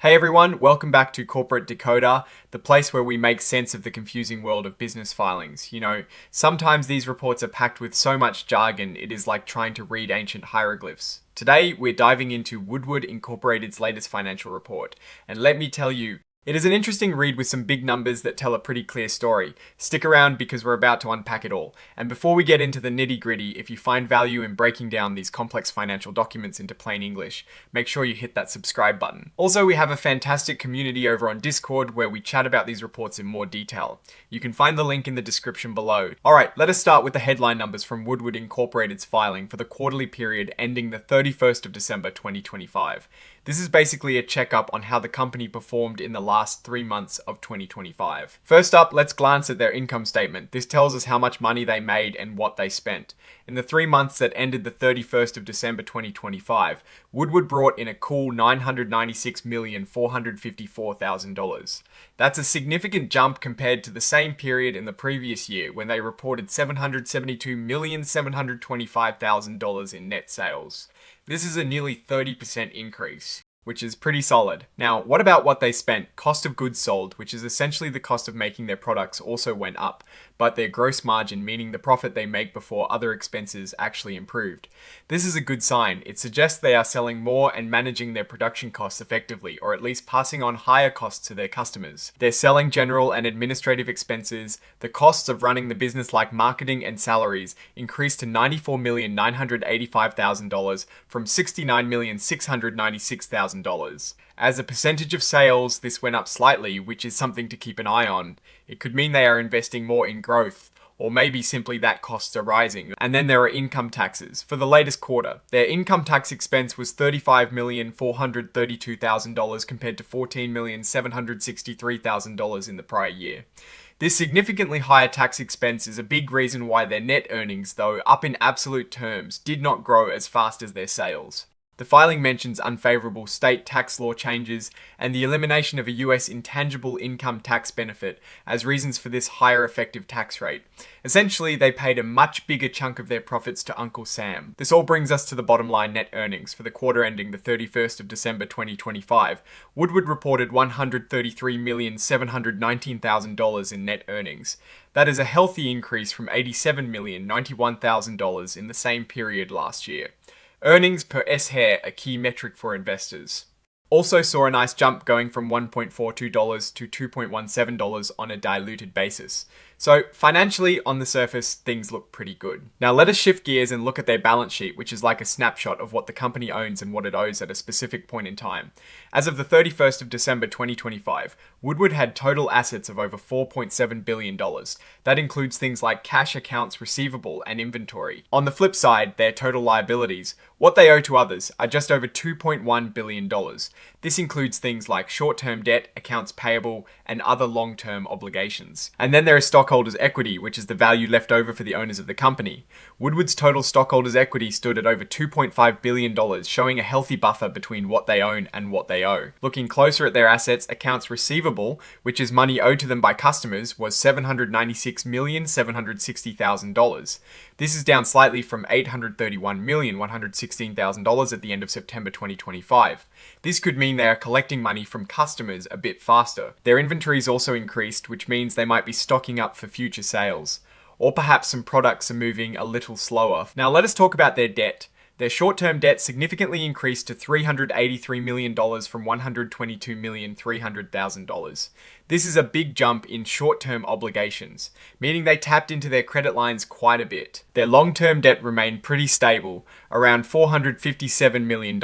Hey everyone, welcome back to Corporate Decoder, the place where we make sense of the confusing world of business filings. Sometimes these reports are packed with so much jargon, it is like trying to read ancient hieroglyphs. Today, we're diving into Woodward Incorporated's latest financial report. And let me tell you, it is an interesting read with some big numbers that tell a pretty clear story. Stick around because we're about to unpack it all. And before we get into the nitty-gritty, if you find value in breaking down these complex financial documents into plain English, make sure you hit that subscribe button. Also, we have a fantastic community over on Discord where we chat about these reports in more detail. You can find the link in the description below. Alright, let us start with the headline numbers from Woodward Incorporated's filing for the quarterly period ending the 31st of December 2025. This is basically a checkup on how the company performed in the last 3 months of 2025. First up, let's glance at their income statement. This tells us how much money they made and what they spent. In the 3 months that ended the 31st of December 2025, Woodward brought in a cool $996,454,000. That's a significant jump compared to the same period in the previous year when they reported $772,725,000 in net sales. This is a nearly 30% increase, which is pretty solid. Now, what about what they spent? Cost of goods sold, which is essentially the cost of making their products, also went up, but their gross margin, meaning the profit they make before other expenses, actually improved. This is a good sign. It suggests they are selling more and managing their production costs effectively, or at least passing on higher costs to their customers. Their selling, general and administrative expenses, the costs of running the business like marketing and salaries, increased to $94,985,000 from $69,696,000. As a percentage of sales, this went up slightly, which is something to keep an eye on. It could mean they are investing more in growth, or maybe simply that costs are rising. And then there are income taxes. For the latest quarter, their income tax expense was $35,432,000 compared to $14,763,000 in the prior year. This significantly higher tax expense is a big reason why their net earnings, though up in absolute terms, did not grow as fast as their sales. The filing mentions unfavorable state tax law changes and the elimination of a US intangible income tax benefit as reasons for this higher effective tax rate. Essentially, they paid a much bigger chunk of their profits to Uncle Sam. This all brings us to the bottom line net earnings for the quarter ending the 31st of December 2025. Woodward reported $133,719,000 in net earnings. That is a healthy increase from $87,091,000 in the same period last year. Earnings per S-Hair, a key metric for investors. Also saw a nice jump going from $1.42 to $2.17 on a diluted basis. So financially, on the surface, things look pretty good. Now let us shift gears and look at their balance sheet, which is like a snapshot of what the company owns and what it owes at a specific point in time. As of the 31st of December 2025, Woodward had total assets of over $4.7 billion. That includes things like cash, accounts receivable, and inventory. On the flip side, their total liabilities, what they owe to others, are just over $2.1 billion. This includes things like short-term debt, accounts payable, and other long-term obligations. And then there is stockholders' equity, which is the value left over for the owners of the company. Woodward's total stockholders' equity stood at over $2.5 billion, showing a healthy buffer between what they own and what they owe. Looking closer at their assets, accounts receivable, which is money owed to them by customers, was $796,760,000. This is down slightly from $831,116,000 at the end of September 2025. This could mean they are collecting money from customers a bit faster. Their inventories also increased, which means they might be stocking up for future sales. Or perhaps some products are moving a little slower. Now let us talk about their debt. Their short-term debt significantly increased to $383 million from $122,300,000. This is a big jump in short-term obligations, meaning they tapped into their credit lines quite a bit. Their long-term debt remained pretty stable, around $457 million.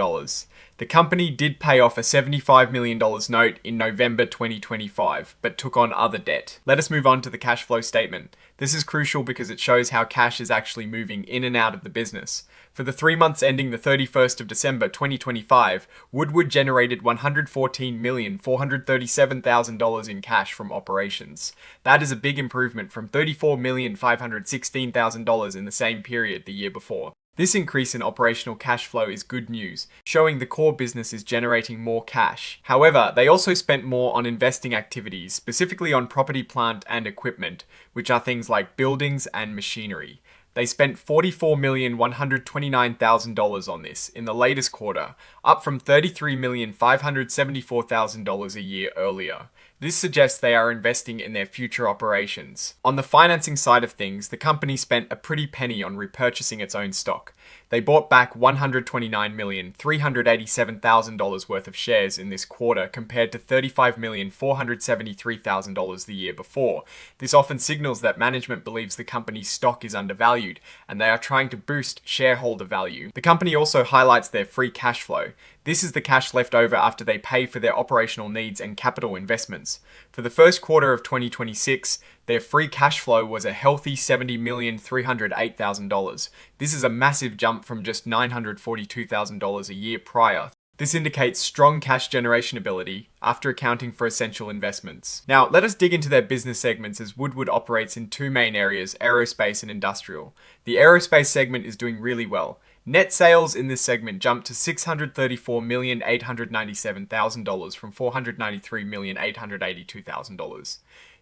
The company did pay off a $75 million note in November 2025, but took on other debt. Let us move on to the cash flow statement. This is crucial because it shows how cash is actually moving in and out of the business. For the 3 months ending the 31st of December 2025, Woodward generated $114,437,000 in cash from operations. That is a big improvement from $34,516,000 in the same period the year before. This increase in operational cash flow is good news, showing the core business is generating more cash. However, they also spent more on investing activities, specifically on property, plant, and equipment, which are things like buildings and machinery. They spent $44,129,000 on this in the latest quarter, up from $33,574,000 a year earlier. This suggests they are investing in their future operations. On the financing side of things, the company spent a pretty penny on repurchasing its own stock. They bought back $129,387,000 worth of shares in this quarter compared to $35,473,000 the year before. This often signals that management believes the company's stock is undervalued and they are trying to boost shareholder value. The company also highlights their free cash flow. This is the cash left over after they pay for their operational needs and capital investments. For the first quarter of 2026, their free cash flow was a healthy $70,308,000. This is a massive jump from just $942,000 a year prior. This indicates strong cash generation ability after accounting for essential investments. Now, let us dig into their business segments as Woodward operates in two main areas, aerospace and industrial. The aerospace segment is doing really well. Net sales in this segment jumped to $634,897,000 from $493,882,000.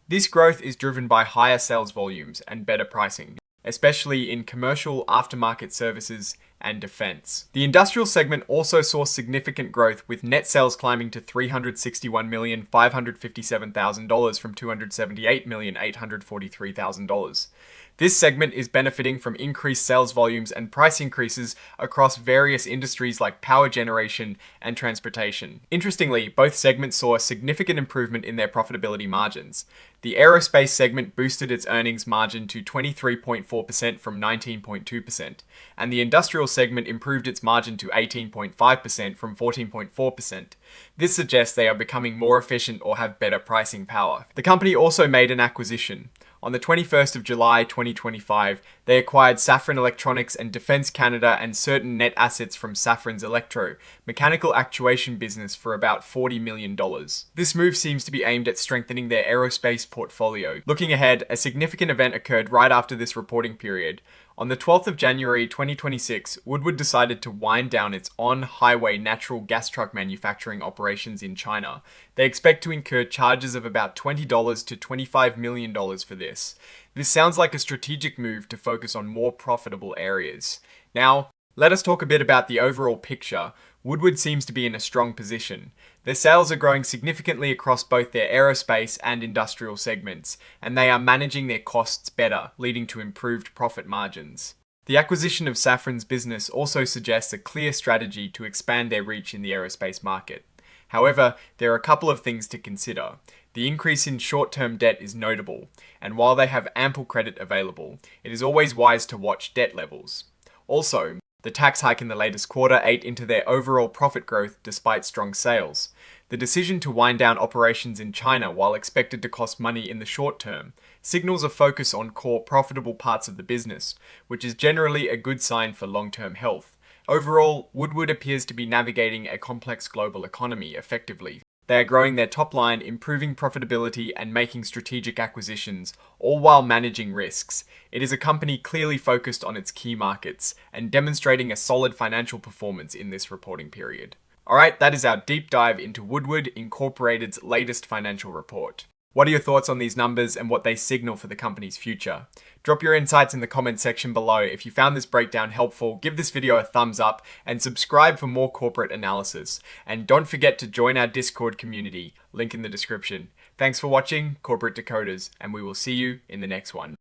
This growth is driven by higher sales volumes and better pricing, especially in commercial, aftermarket services, and defense. The industrial segment also saw significant growth, with net sales climbing to $361,557,000 from $278,843,000. This segment is benefiting from increased sales volumes and price increases across various industries like power generation and transportation. Interestingly, both segments saw a significant improvement in their profitability margins. The aerospace segment boosted its earnings margin to 23.4% from 19.2%, and the industrial segment improved its margin to 18.5% from 14.4%. This suggests they are becoming more efficient or have better pricing power. The company also made an acquisition. On the 21st of July 2025, they acquired Safran Electronics and Defense Canada and certain net assets from Safran's Electro mechanical actuation business for about $40 million. This move seems to be aimed at strengthening their aerospace portfolio. Looking ahead, a significant event occurred right after this reporting period. On the 12th of January 2026, Woodward decided to wind down its on-highway natural gas truck manufacturing operations in China. They expect to incur charges of about $20 to $25 million for this. This sounds like a strategic move to focus on more profitable areas. Now, let us talk a bit about the overall picture. Woodward seems to be in a strong position. Their sales are growing significantly across both their aerospace and industrial segments, and they are managing their costs better, leading to improved profit margins. The acquisition of Safran's business also suggests a clear strategy to expand their reach in the aerospace market. However, there are a couple of things to consider. The increase in short-term debt is notable, and while they have ample credit available, it is always wise to watch debt levels. Also, the tax hike in the latest quarter ate into their overall profit growth despite strong sales. The decision to wind down operations in China, while expected to cost money in the short term, signals a focus on core profitable parts of the business, which is generally a good sign for long-term health. Overall, Woodward appears to be navigating a complex global economy effectively. They are growing their top line, improving profitability, and making strategic acquisitions, all while managing risks. It is a company clearly focused on its key markets and demonstrating a solid financial performance in this reporting period. Alright, that is our deep dive into Woodward Incorporated's latest financial report. What are your thoughts on these numbers and what they signal for the company's future? Drop your insights in the comment section below. If you found this breakdown helpful, give this video a thumbs up and subscribe for more corporate analysis. And don't forget to join our Discord community, link in the description. Thanks for watching Corporate Decoders, and we will see you in the next one.